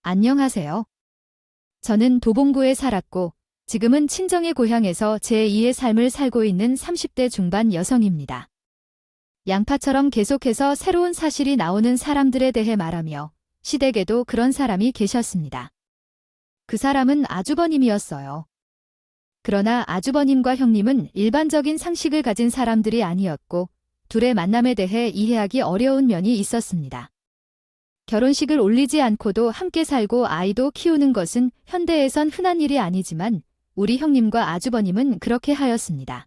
안녕하세요. 저는 도봉구에 살았고 지금은 친정의 고향에서 제2의 삶을 살고 있는 30대 중반 여성입니다. 양파처럼 계속해서 새로운 사실이 나오는 사람들에 대해 말하며 시댁에도 그런 사람이 계셨습니다. 그 사람은 아주버님이었어요. 그러나 아주버님과 형님은 일반적인 상식을 가진 사람들이 아니었고 둘의 만남에 대해 이해하기 어려운 면이 있었습니다. 결혼식을 올리지 않고도 함께 살고 아이도 키우는 것은 현대에선 흔한 일이 아니지만 우리 형님과 아주버님은 그렇게 하였습니다.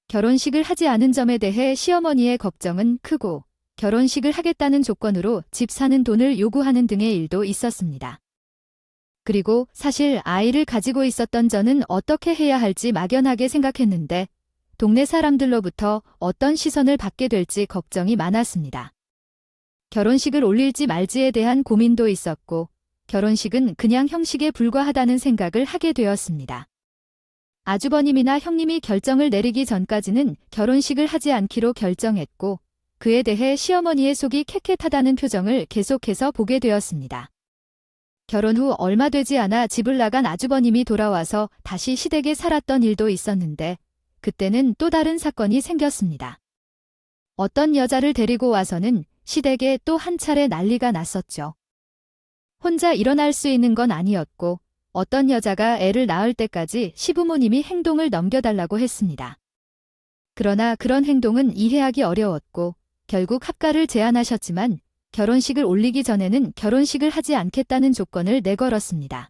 결혼식을 하지 않은 점에 대해 시어머니의 걱정은 크고 결혼식을 하겠다는 조건으로 집 사는 돈을 요구하는 등의 일도 있었습니다. 그리고 사실 아이를 가지고 있었던 저는 어떻게 해야 할지 막연하게 생각했는데 동네 사람들로부터 어떤 시선을 받게 될지 걱정이 많았습니다. 결혼식을 올릴지 말지에 대한 고민도 있었고 결혼식은 그냥 형식에 불과하다는 생각을 하게 되었습니다. 아주버님이나 형님이 결정을 내리기 전까지는 결혼식을 하지 않기로 결정했고 그에 대해 시어머니의 속이 캑캑하다는 표정을 계속해서 보게 되었습니다. 결혼 후 얼마 되지 않아 집을 나간 아주버님이 돌아와서 다시 시댁에 살았던 일도 있었는데 그때는 또 다른 사건이 생겼습니다. 어떤 여자를 데리고 와서는 시댁에 또 한 차례 난리가 났었죠. 혼자 일어날 수 있는 건 아니었고 어떤 여자가 애를 낳을 때까지 시부모님이 행동을 넘겨달라고 했습니다. 그러나 그런 행동은 이해하기 어려웠고 결국 합가를 제안하셨지만 결혼식을 올리기 전에는 결혼식을 하지 않겠다는 조건을 내걸었습니다.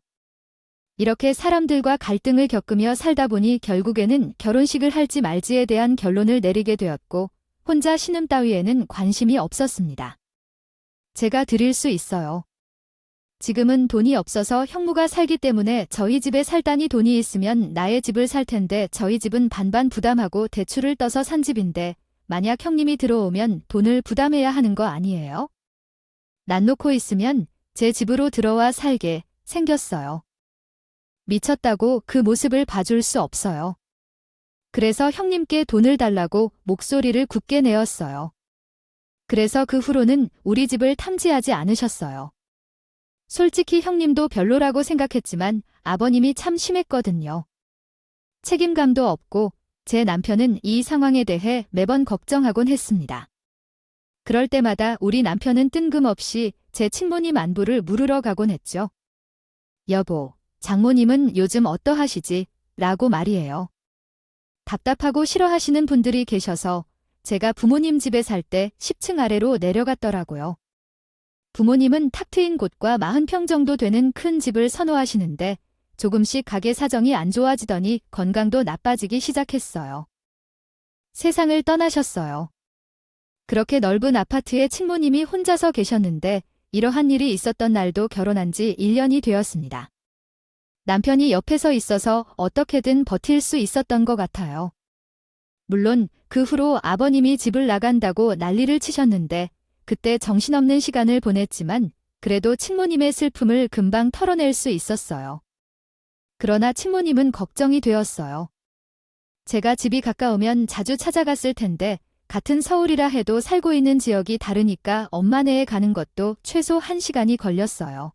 이렇게 사람들과 갈등을 겪으며 살다 보니 결국에는 결혼식을 할지 말지에 대한 결론을 내리게 되었고 혼자 신음 따위에는 관심이 없었습니다. 제가 드릴 수 있어요. 지금은 돈이 없어서 형무가 살기 때문에 저희 집에 살다니 돈이 있으면 나의 집을 살 텐데 저희 집은 반반 부담하고 대출을 떠서 산 집인데 만약 형님이 들어오면 돈을 부담해야 하는 거 아니에요? 난 놓고 있으면 제 집으로 들어와 살게 생겼어요. 미쳤다고 그 모습을 봐줄 수 없어요. 그래서 형님께 돈을 달라고 목소리를 굳게 내었어요. 그래서 그 후로는 우리 집을 탐지하지 않으셨어요. 솔직히 형님도 별로라고 생각했지만 아버님이 참 심했거든요. 책임감도 없고 제 남편은 이 상황에 대해 매번 걱정하곤 했습니다. 그럴 때마다 우리 남편은 뜬금없이 제 친모님 안부를 물으러 가곤 했죠. 여보, 장모님은 요즘 어떠하시지? 라고 말이에요. 답답하고 싫어하시는 분들이 계셔서 제가 부모님 집에 살 때 10층 아래로 내려갔더라고요. 부모님은 탁 트인 곳과 40평 정도 되는 큰 집을 선호하시는데 조금씩 가게 사정이 안 좋아지더니 건강도 나빠지기 시작했어요. 세상을 떠나셨어요. 그렇게 넓은 아파트에 친모님이 혼자서 계셨는데 이러한 일이 있었던 날도 결혼한 지 1년이 되었습니다. 남편이 옆에서 있어서 어떻게든 버틸 수 있었던 것 같아요. 물론 그 후로 아버님이 집을 나간다고 난리를 치셨는데 그때 정신없는 시간을 보냈지만 그래도 친모님의 슬픔을 금방 털어낼 수 있었어요. 그러나 친모님은 걱정이 되었어요. 제가 집이 가까우면 자주 찾아갔을 텐데 같은 서울이라 해도 살고 있는 지역이 다르니까 엄마네에 가는 것도 최소 1시간이 걸렸어요.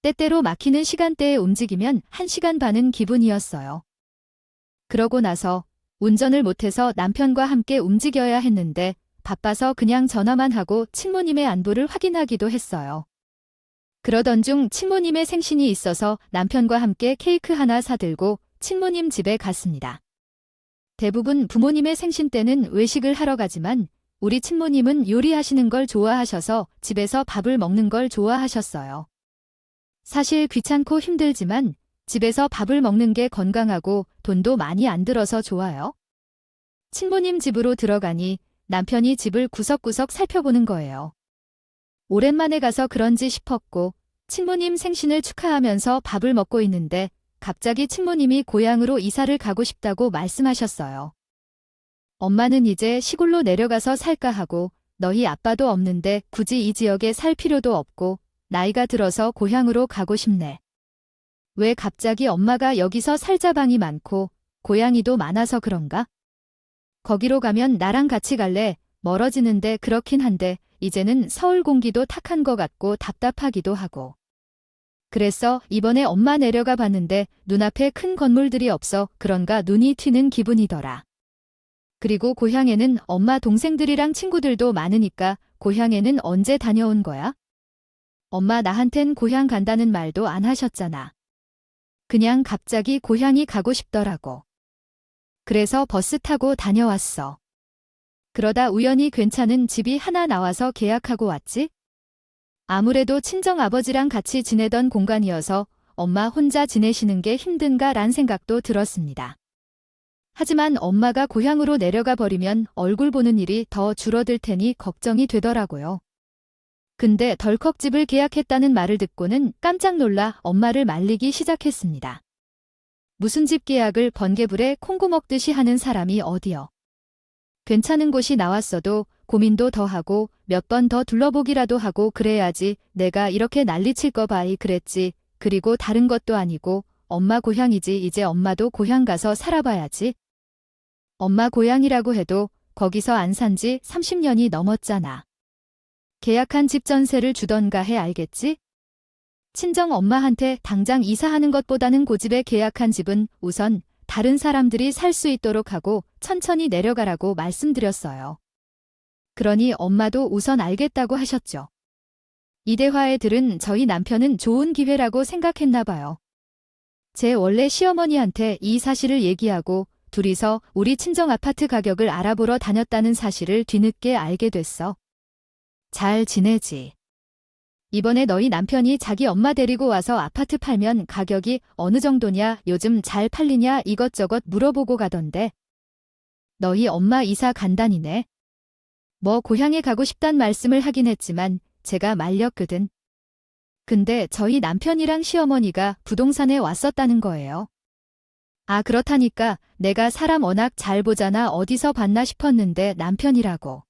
때때로 막히는 시간대에 움직이면 1시간 반은 기분이었어요. 그러고 나서 운전을 못해서 남편과 함께 움직여야 했는데 바빠서 그냥 전화만 하고 친모님의 안부를 확인하기도 했어요. 그러던 중 친모님의 생신이 있어서 남편과 함께 케이크 하나 사들고 친모님 집에 갔습니다. 대부분 부모님의 생신 때는 외식을 하러 가지만 우리 친모님은 요리하시는 걸 좋아하셔서 집에서 밥을 먹는 걸 좋아하셨어요. 사실 귀찮고 힘들지만 집에서 밥을 먹는 게 건강하고 돈도 많이 안 들어서 좋아요. 친모님 집으로 들어가니 남편이 집을 구석구석 살펴보는 거예요. 오랜만에 가서 그런지 싶었고 친모님 생신을 축하하면서 밥을 먹고 있는데 갑자기 친모님이 고향으로 이사를 가고 싶다고 말씀하셨어요. 엄마는 이제 시골로 내려가서 살까 하고 너희 아빠도 없는데 굳이 이 지역에 살 필요도 없고 나이가 들어서 고향으로 가고 싶네. 왜 갑자기 엄마가 여기서 살자방이 많고 고양이도 많아서 그런가? 거기로 가면 나랑 같이 갈래? 멀어지는데 그렇긴 한데 이제는 서울 공기도 탁한 것 같고 답답하기도 하고. 그래서 이번에 엄마 내려가 봤는데 눈앞에 큰 건물들이 없어 그런가 눈이 튀는 기분이더라. 그리고 고향에는 엄마 동생들이랑 친구들도 많으니까 고향에는 언제 다녀온 거야? 엄마 나한텐 고향 간다는 말도 안 하셨잖아. 그냥 갑자기 고향이 가고 싶더라고. 그래서 버스 타고 다녀왔어. 그러다 우연히 괜찮은 집이 하나 나와서 계약하고 왔지? 아무래도 친정아버지랑 같이 지내던 공간이어서 엄마 혼자 지내시는 게 힘든가란 생각도 들었습니다. 하지만 엄마가 고향으로 내려가 버리면 얼굴 보는 일이 더 줄어들 테니 걱정이 되더라고요. 근데 덜컥 집을 계약했다는 말을 듣고는 깜짝 놀라 엄마를 말리기 시작했습니다. 무슨 집 계약을 번개불에 콩고 먹듯이 하는 사람이 어디여. 괜찮은 곳이 나왔어도 고민도 더 하고 몇 번 더 둘러보기라도 하고 그래야지. 내가 이렇게 난리칠 거 봐이 그랬지. 그리고 다른 것도 아니고 엄마 고향이지. 이제 엄마도 고향 가서 살아봐야지. 엄마 고향이라고 해도 거기서 안 산 지 30년이 넘었잖아. 계약한 집 전세를 주던가 해 알겠지? 친정 엄마한테 당장 이사하는 것보다는 고집에 계약한 집은 우선 다른 사람들이 살 수 있도록 하고 천천히 내려가라고 말씀드렸어요. 그러니 엄마도 우선 알겠다고 하셨죠. 이 대화에 들은 저희 남편은 좋은 기회라고 생각했나 봐요. 제 원래 시어머니한테 이 사실을 얘기하고 둘이서 우리 친정 아파트 가격을 알아보러 다녔다는 사실을 뒤늦게 알게 됐어. 잘 지내지? 이번에 너희 남편이 자기 엄마 데리고 와서 아파트 팔면 가격이 어느 정도냐, 요즘 잘 팔리냐 이것저것 물어보고 가던데. 너희 엄마 이사 간다니네. 뭐 고향에 가고 싶단 말씀을 하긴 했지만 제가 말렸거든. 근데 저희 남편이랑 시어머니가 부동산에 왔었다는 거예요. 아 그렇다니까 내가 사람 워낙 잘 보잖아. 어디서 봤나 싶었는데 남편이라고.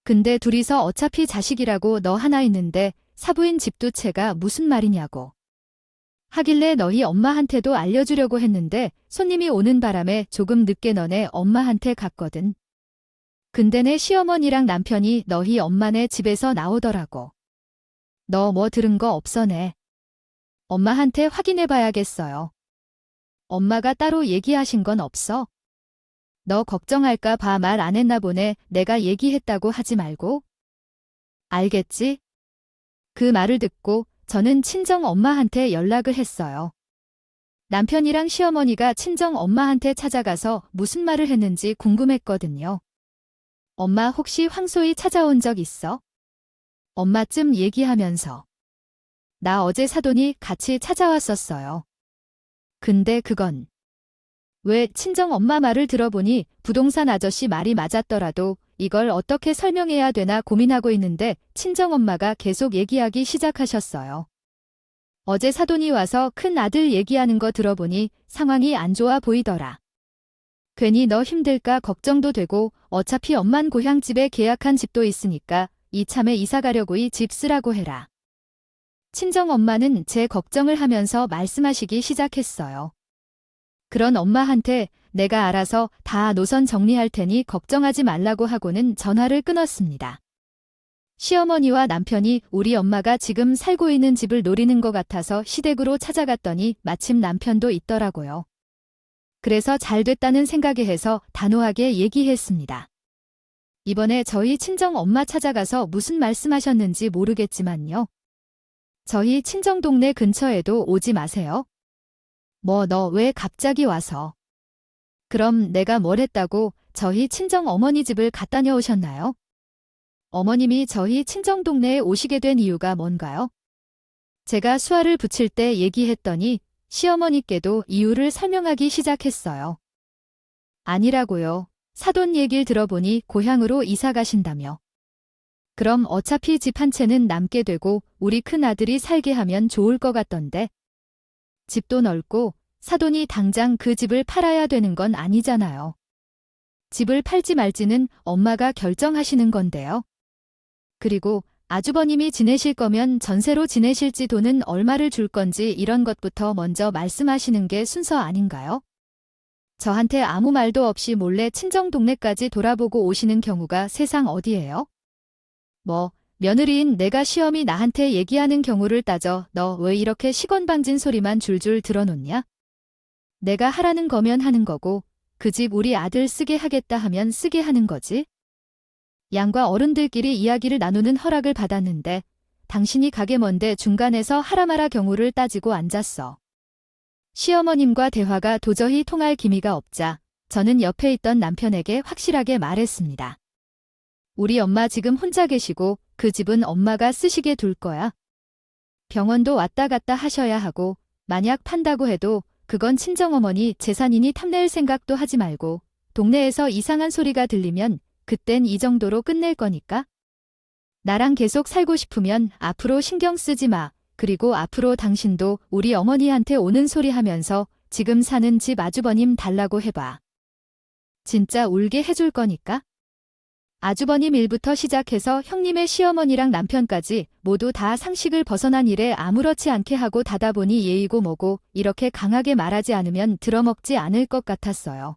근데 둘이서 어차피 자식이라고 너 하나 있는데 사부인 집두채가 무슨 말이냐고. 하길래 너희 엄마한테도 알려주려고 했는데 손님이 오는 바람에 조금 늦게 너네 엄마한테 갔거든. 근데 내 시어머니랑 남편이 너희 엄마네 집에서 나오더라고. 너 뭐 들은 거 없어네. 엄마한테 확인해 봐야겠어요. 엄마가 따로 얘기하신 건 없어? 너 걱정할까 봐 말 안 했나 보네. 내가 얘기했다고 하지 말고. 알겠지? 그 말을 듣고 저는 친정 엄마한테 연락을 했어요. 남편이랑 시어머니가 친정 엄마한테 찾아가서 무슨 말을 했는지 궁금했거든요. 엄마 혹시 황소희 찾아온 적 있어? 엄마쯤 얘기하면서. 나 어제 사돈이 같이 찾아왔었어요. 근데 그건 왜 친정 엄마 말을 들어보니 부동산 아저씨 말이 맞았더라도 이걸 어떻게 설명해야 되나 고민하고 있는데 친정 엄마가 계속 얘기하기 시작하셨어요. 어제 사돈이 와서 큰 아들 얘기하는 거 들어보니 상황이 안 좋아 보이더라. 괜히 너 힘들까 걱정도 되고 어차피 엄만 고향집에 계약한 집도 있으니까 이참에 이사 가려고 이 집 쓰라고 해라. 친정 엄마는 제 걱정을 하면서 말씀하시기 시작했어요. 그런 엄마한테 내가 알아서 다 노선 정리할 테니 걱정하지 말라고 하고는 전화를 끊었습니다. 시어머니와 남편이 우리 엄마가 지금 살고 있는 집을 노리는 것 같아서 시댁으로 찾아갔더니 마침 남편도 있더라고요. 그래서 잘 됐다는 생각에 해서 단호하게 얘기했습니다. 이번에 저희 친정 엄마 찾아가서 무슨 말씀하셨는지 모르겠지만요. 저희 친정 동네 근처에도 오지 마세요. 뭐 너 왜 갑자기 와서. 그럼 내가 뭘 했다고 저희 친정 어머니 집을 갔다 녀오셨나요? 어머님이 저희 친정 동네에 오시게 된 이유가 뭔가요? 제가 수화를 붙일 때 얘기했더니 시어머니께도 이유를 설명하기 시작했어요. 아니라고요. 사돈 얘길 들어보니 고향으로 이사 가신다며. 그럼 어차피 집 한 채는 남게 되고 우리 큰아들이 살게 하면 좋을 것 같던데. 집도 넓고 사돈이 당장 그 집을 팔아야 되는 건 아니잖아요. 집을 팔지 말지는 엄마가 결정하시는 건데요. 그리고 아주버님이 지내실 거면 전세로 지내실지 돈은 얼마를 줄 건지 이런 것부터 먼저 말씀하시는 게 순서 아닌가요? 저한테 아무 말도 없이 몰래 친정 동네까지 돌아보고 오시는 경우가 세상 어디예요? 뭐 며느리인 내가 시험이 나한테 얘기하는 경우를 따져 너 왜 이렇게 시건방진 소리만 줄줄 들어놓냐? 내가 하라는 거면 하는 거고 그 집 우리 아들 쓰게 하겠다 하면 쓰게 하는 거지. 양과 어른들끼리 이야기를 나누는 허락을 받았는데 당신이 가게 먼데 중간에서 하라 마라 경우를 따지고 앉았어. 시어머님과 대화가 도저히 통할 기미가 없자 저는 옆에 있던 남편에게 확실하게 말했습니다. 우리 엄마 지금 혼자 계시고 그 집은 엄마가 쓰시게 둘 거야. 병원도 왔다 갔다 하셔야 하고 만약 판다고 해도 그건 친정어머니 재산이니 탐낼 생각도 하지 말고 동네에서 이상한 소리가 들리면 그땐 이 정도로 끝낼 거니까. 나랑 계속 살고 싶으면 앞으로 신경 쓰지 마. 그리고 앞으로 당신도 우리 어머니한테 오는 소리 하면서 지금 사는 집 아주버님 달라고 해봐. 진짜 울게 해줄 거니까. 아주버님 일부터 시작해서 형님의 시어머니랑 남편까지 모두 다 상식을 벗어난 일에 아무렇지 않게 하고 다다 보니 예의고 뭐고 이렇게 강하게 말하지 않으면 들어먹지 않을 것 같았어요.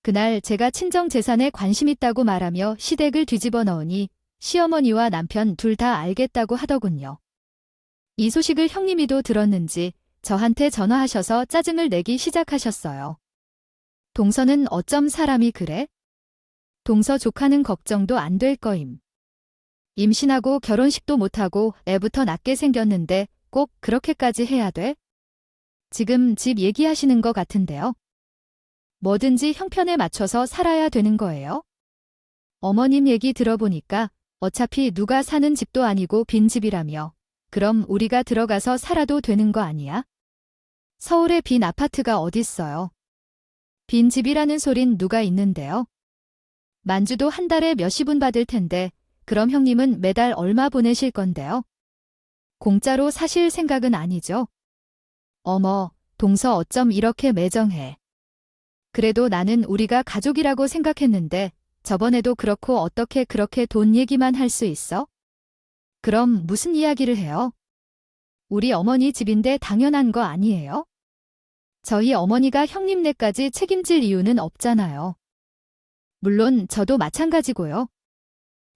그날 제가 친정 재산에 관심 있다고 말하며 시댁을 뒤집어 넣으니 시어머니와 남편 둘 다 알겠다고 하더군요. 이 소식을 형님이도 들었는지 저한테 전화하셔서 짜증을 내기 시작하셨어요. 동서는 어쩜 사람이 그래? 동서 조카는 걱정도 안 될 거임. 임신하고 결혼식도 못하고 애부터 낳게 생겼는데 꼭 그렇게까지 해야 돼? 지금 집 얘기하시는 것 같은데요. 뭐든지 형편에 맞춰서 살아야 되는 거예요? 어머님 얘기 들어보니까 어차피 누가 사는 집도 아니고 빈집이라며 그럼 우리가 들어가서 살아도 되는 거 아니야? 서울에 빈 아파트가 어딨어요? 빈집이라는 소린 누가 있는데요? 만주도 한 달에 몇십은 받을 텐데 그럼 형님은 매달 얼마 보내실 건데요? 공짜로 사실 생각은 아니죠? 어머, 동서 어쩜 이렇게 매정해. 그래도 나는 우리가 가족이라고 생각했는데 저번에도 그렇고 어떻게 그렇게 돈 얘기만 할 수 있어? 그럼 무슨 이야기를 해요? 우리 어머니 집인데 당연한 거 아니에요? 저희 어머니가 형님네까지 책임질 이유는 없잖아요. 물론 저도 마찬가지고요.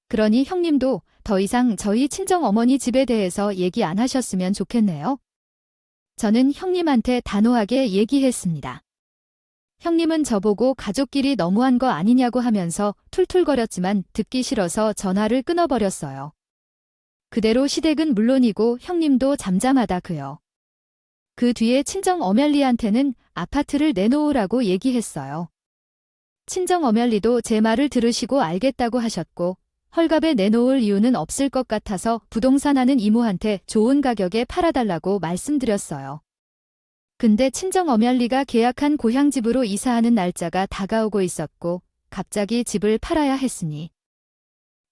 그러니 형님도 더 이상 저희 친정 어머니 집에 대해서 얘기 안 하셨으면 좋겠네요. 저는 형님한테 단호하게 얘기했습니다. 형님은 저보고 가족끼리 너무한 거 아니냐고 하면서 툴툴거렸지만 듣기 싫어서 전화를 끊어버렸어요. 그대로 시댁은 물론이고 형님도 잠잠하다그요. 그 뒤에 친정 어멜리한테는 아파트를 내놓으라고 얘기했어요. 친정 어멜리도 제 말을 들으시고 알겠다고 하셨고 헐값에 내놓을 이유는 없을 것 같아서 부동산 하는 이모한테 좋은 가격에 팔아달라고 말씀드렸어요. 근데 친정 어멜리가 계약한 고향집으로 이사하는 날짜가 다가오고 있었고 갑자기 집을 팔아야 했으니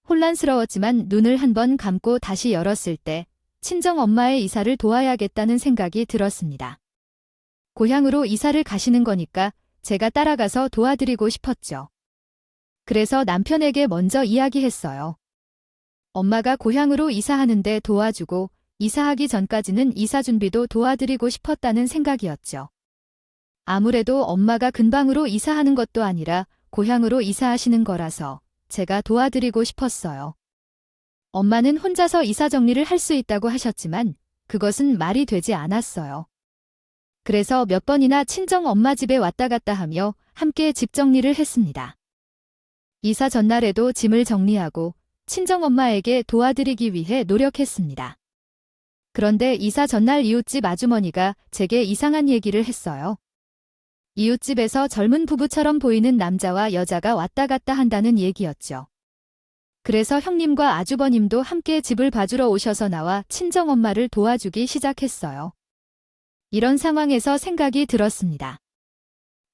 혼란스러웠지만 눈을 한번 감고 다시 열었을 때 친정 엄마의 이사를 도와야겠다는 생각이 들었습니다. 고향으로 이사를 가시는 거니까 제가 따라가서 도와드리고 싶었죠. 그래서 남편에게 먼저 이야기했어요. 엄마가 고향으로 이사하는데 도와주고 이사하기 전까지는 이사 준비도 도와드리고 싶었다는 생각이었죠. 아무래도 엄마가 근방으로 이사하는 것도 아니라 고향으로 이사하시는 거라서 제가 도와드리고 싶었어요. 엄마는 혼자서 이사 정리를 할 수 있다고 하셨지만 그것은 말이 되지 않았어요. 그래서 몇 번이나 친정 엄마 집에 왔다 갔다 하며 함께 집 정리를 했습니다. 이사 전날에도 짐을 정리하고 친정 엄마에게 도와드리기 위해 노력했습니다. 그런데 이사 전날 이웃집 아주머니가 제게 이상한 얘기를 했어요. 이웃집에서 젊은 부부처럼 보이는 남자와 여자가 왔다 갔다 한다는 얘기였죠. 그래서 형님과 아주버님도 함께 집을 봐주러 오셔서 나와 친정엄마를 도와주기 시작했어요. 이런 상황에서 생각이 들었습니다.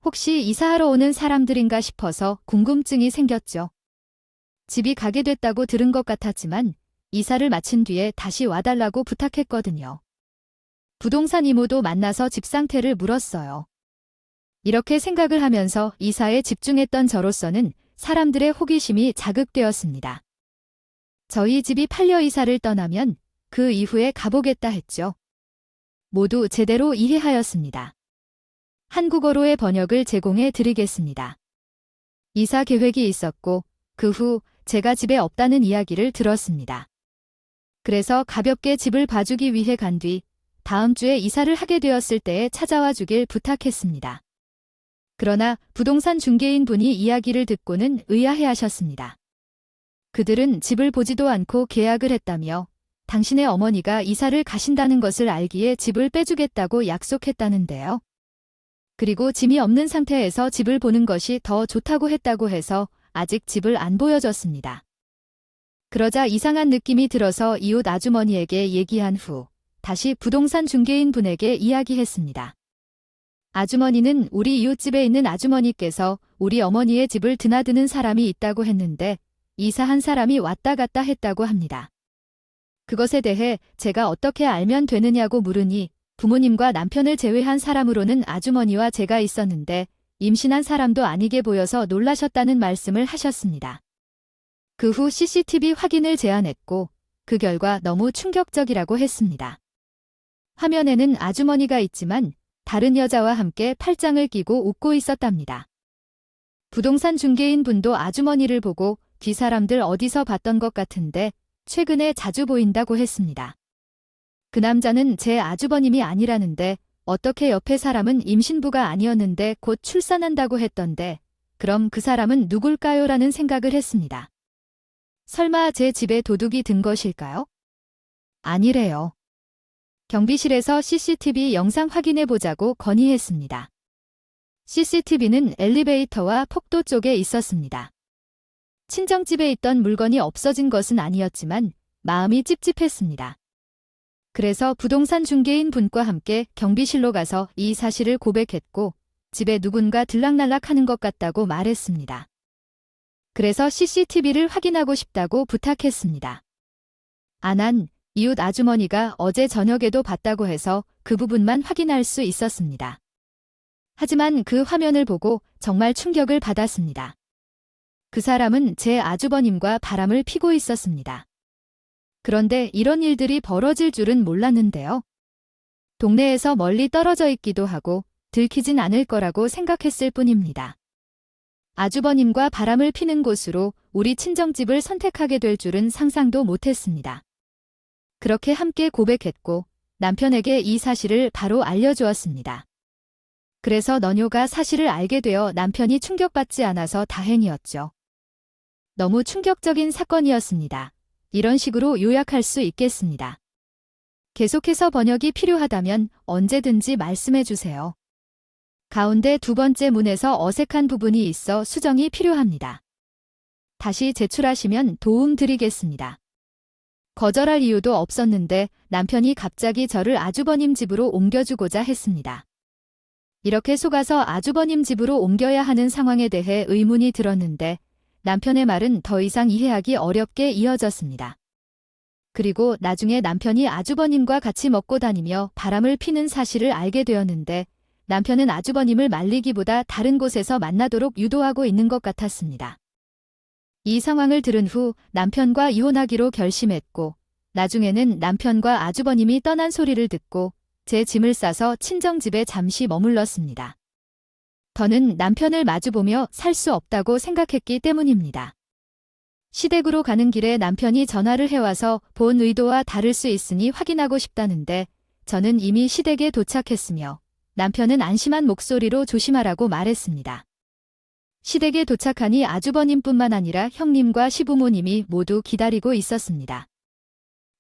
혹시 이사하러 오는 사람들인가 싶어서 궁금증이 생겼죠. 집이 가게 됐다고 들은 것 같았지만 이사를 마친 뒤에 다시 와달라고 부탁했거든요. 부동산 이모도 만나서 집 상태를 물었어요. 이렇게 생각을 하면서 이사에 집중했던 저로서는 사람들의 호기심이 자극되었습니다. 저희 집이 팔려 이사를 떠나면 그 이후에 가보겠다 했죠. 모두 제대로 이해하였습니다. 한국어로의 번역을 제공해 드리겠습니다. 이사 계획이 있었고 그 후 제가 집에 없다는 이야기를 들었습니다. 그래서 가볍게 집을 봐주기 위해 간 뒤 다음 주에 이사를 하게 되었을 때에 찾아와 주길 부탁했습니다. 그러나 부동산 중개인 분이 이야기를 듣고는 의아해하셨습니다. 그들은 집을 보지도 않고 계약을 했다며 당신의 어머니가 이사를 가신다는 것을 알기에 집을 빼주겠다고 약속했다는데요. 그리고 짐이 없는 상태에서 집을 보는 것이 더 좋다고 했다고 해서 아직 집을 안 보여줬습니다. 그러자 이상한 느낌이 들어서 이웃 아주머니에게 얘기한 후 다시 부동산 중개인 분에게 이야기했습니다. 아주머니는 우리 이웃집에 있는 아주머니께서 우리 어머니의 집을 드나드는 사람이 있다고 했는데 이사한 사람이 왔다 갔다 했다고 합니다. 그것에 대해 제가 어떻게 알면 되느냐고 물으니 부모님과 남편을 제외한 사람으로는 아주머니와 제가 있었는데 임신한 사람도 아니게 보여서 놀라셨다는 말씀을 하셨습니다. 그 후 CCTV 확인을 제안했고 그 결과 너무 충격적이라고 했습니다. 화면에는 아주머니가 있지만 다른 여자와 함께 팔짱을 끼고 웃고 있었답니다. 부동산 중개인 분도 아주머니를 보고 뒤 사람들 어디서 봤던 것 같은데 최근에 자주 보인다고 했습니다. 그 남자는 제 아주버님이 아니라는데 어떻게 옆에 사람은 임신부가 아니었는데 곧 출산한다고 했던데 그럼 그 사람은 누굴까요? 라는 생각을 했습니다. 설마 제 집에 도둑이 든 것일까요? 아니래요. 경비실에서 CCTV 영상 확인해 보자고 건의했습니다. CCTV는 엘리베이터와 폭도 쪽에 있었습니다. 친정집에 있던 물건이 없어진 것은 아니었지만 마음이 찝찝했습니다. 그래서 부동산 중개인 분과 함께 경비실로 가서 이 사실을 고백했고 집에 누군가 들락날락하는 것 같다고 말했습니다. 그래서 CCTV를 확인하고 싶다고 부탁했습니다. 아난 이웃 아주머니가 어제 저녁에도 봤다고 해서 그 부분만 확인할 수 있었습니다. 하지만 그 화면을 보고 정말 충격을 받았습니다. 그 사람은 제 아주버님과 바람을 피고 있었습니다. 그런데 이런 일들이 벌어질 줄은 몰랐는데요. 동네에서 멀리 떨어져 있기도 하고 들키진 않을 거라고 생각했을 뿐입니다. 아주버님과 바람을 피는 곳으로 우리 친정집을 선택하게 될 줄은 상상도 못했습니다. 그렇게 함께 고백했고 남편에게 이 사실을 바로 알려주었습니다. 그래서 너뇨가 사실을 알게 되어 남편이 충격받지 않아서 다행이었죠. 너무 충격적인 사건이었습니다. 이런 식으로 요약할 수 있겠습니다. 계속해서 번역이 필요하다면 언제든지 말씀해 주세요. 가운데 두 번째 문에서 어색한 부분이 있어 수정이 필요합니다. 다시 제출하시면 도움 드리겠습니다. 거절할 이유도 없었는데 남편이 갑자기 저를 아주버님 집으로 옮겨주고자 했습니다. 이렇게 속아서 아주버님 집으로 옮겨야 하는 상황에 대해 의문이 들었는데 남편의 말은 더 이상 이해하기 어렵게 이어졌습니다. 그리고 나중에 남편이 아주버님과 같이 먹고 다니며 바람을 피는 사실을 알게 되었는데 남편은 아주버님을 말리기보다 다른 곳에서 만나도록 유도하고 있는 것 같았습니다. 이 상황을 들은 후 남편과 이혼하기로 결심했고 나중에는 남편과 아주버님이 떠난 소리를 듣고 제 짐을 싸서 친정집에 잠시 머물렀습니다. 더는 남편을 마주보며 살 수 없다고 생각했기 때문입니다. 시댁으로 가는 길에 남편이 전화를 해와서 본 의도와 다를 수 있으니 확인하고 싶다는데 저는 이미 시댁에 도착했으며 남편은 안심한 목소리로 조심하라고 말했습니다. 시댁에 도착하니 아주버님뿐만 아니라 형님과 시부모님이 모두 기다리고 있었습니다.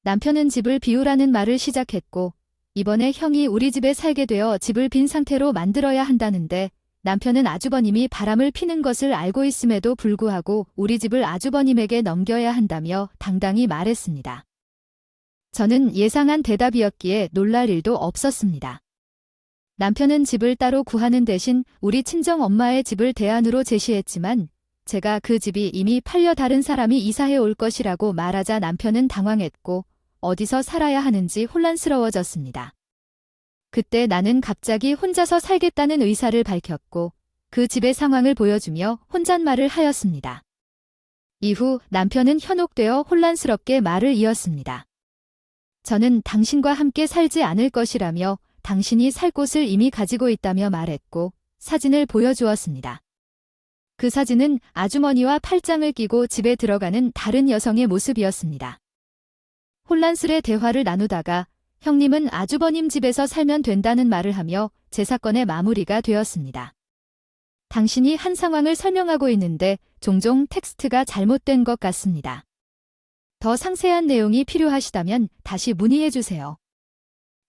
남편은 집을 비우라는 말을 시작했고 이번에 형이 우리 집에 살게 되어 집을 빈 상태로 만들어야 한다는데 남편은 아주버님이 바람을 피는 것을 알고 있음에도 불구하고 우리 집을 아주버님에게 넘겨야 한다며 당당히 말했습니다. 저는 예상한 대답이었기에 놀랄 일도 없었습니다. 남편은 집을 따로 구하는 대신 우리 친정 엄마의 집을 대안으로 제시했지만 제가 그 집이 이미 팔려 다른 사람이 이사해 올 것이라고 말하자 남편은 당황했고 어디서 살아야 하는지 혼란스러워졌습니다. 그때 나는 갑자기 혼자서 살겠다는 의사를 밝혔고 그 집의 상황을 보여주며 혼잣말을 하였습니다. 이후 남편은 현혹되어 혼란스럽게 말을 이었습니다. 저는 당신과 함께 살지 않을 것이라며 당신이 살 곳을 이미 가지고 있다며 말했고 사진을 보여주었습니다. 그 사진은 아주머니와 팔짱을 끼고 집에 들어가는 다른 여성의 모습이었습니다. 혼란스레 대화를 나누다가 형님은 아주버님 집에서 살면 된다는 말을 하며 제 사건의 마무리가 되었습니다. 당신이 한 상황을 설명하고 있는데 종종 텍스트가 잘못된 것 같습니다. 더 상세한 내용이 필요하시다면 다시 문의해 주세요.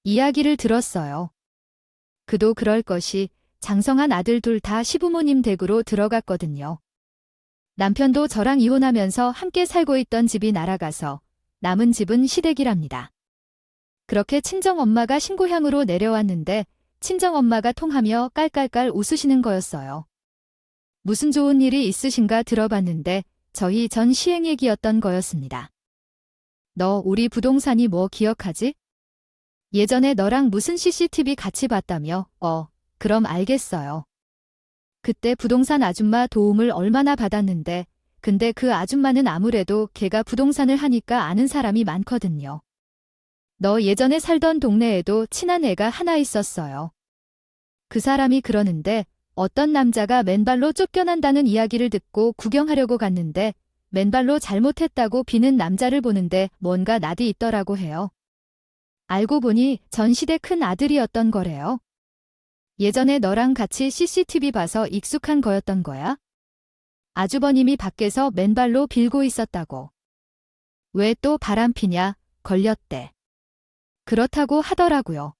이야기를 들었어요. 그도 그럴 것이 장성한 아들 둘 다 시부모님 댁으로 들어갔거든요. 남편도 저랑 이혼하면서 함께 살고 있던 집이 날아가서 남은 집은 시댁이랍니다. 그렇게 친정엄마가 신고향으로 내려왔는데 친정엄마가 통하며 깔깔깔 웃으시는 거였어요. 무슨 좋은 일이 있으신가 들어봤는데 저희 전 시행 얘기였던 거였습니다. 너 우리 부동산이 뭐 기억하지? 예전에 너랑 무슨 CCTV 같이 봤다며? 그럼 알겠어요. 그때 부동산 아줌마 도움을 얼마나 받았는데 근데 그 아줌마는 아무래도 걔가 부동산을 하니까 아는 사람이 많거든요. 너 예전에 살던 동네에도 친한 애가 하나 있었어요. 그 사람이 그러는데 어떤 남자가 맨발로 쫓겨난다는 이야기를 듣고 구경하려고 갔는데 맨발로 잘못했다고 비는 남자를 보는데 뭔가 낯이 있더라고 해요. 알고 보니 전시대 큰 아들이었던 거래요. 예전에 너랑 같이 CCTV 봐서 익숙한 거였던 거야? 아주버님이 밖에서 맨발로 빌고 있었다고. 왜 또 바람피냐? 걸렸대. 그렇다고 하더라고요.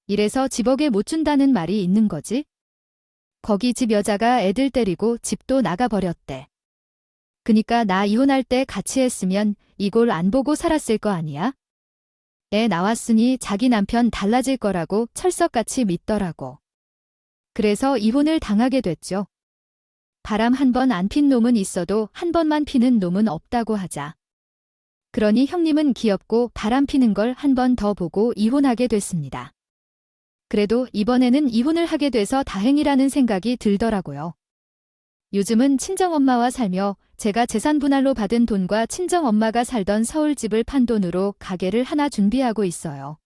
이래서 집억에 못 준다는 말이 있는 거지? 거기 집 여자가 애들 때리고 집도 나가버렸대. 그니까 나 이혼할 때 같이 했으면 이골 안 보고 살았을 거 아니야? 애 나왔으니 자기 남편 달라질 거라고 철석같이 믿더라고. 그래서 이혼을 당하게 됐죠. 바람 한 번 안 핀 놈은 있어도 한 번만 피는 놈은 없다고 하자. 그러니 형님은 귀엽고 바람 피는 걸 한 번 더 보고 이혼하게 됐습니다. 그래도 이번에는 이혼을 하게 돼서 다행이라는 생각이 들더라고요. 요즘은 친정엄마와 살며 제가 재산 분할로 받은 돈과 친정엄마가 살던 서울집을 판 돈으로 가게를 하나 준비하고 있어요.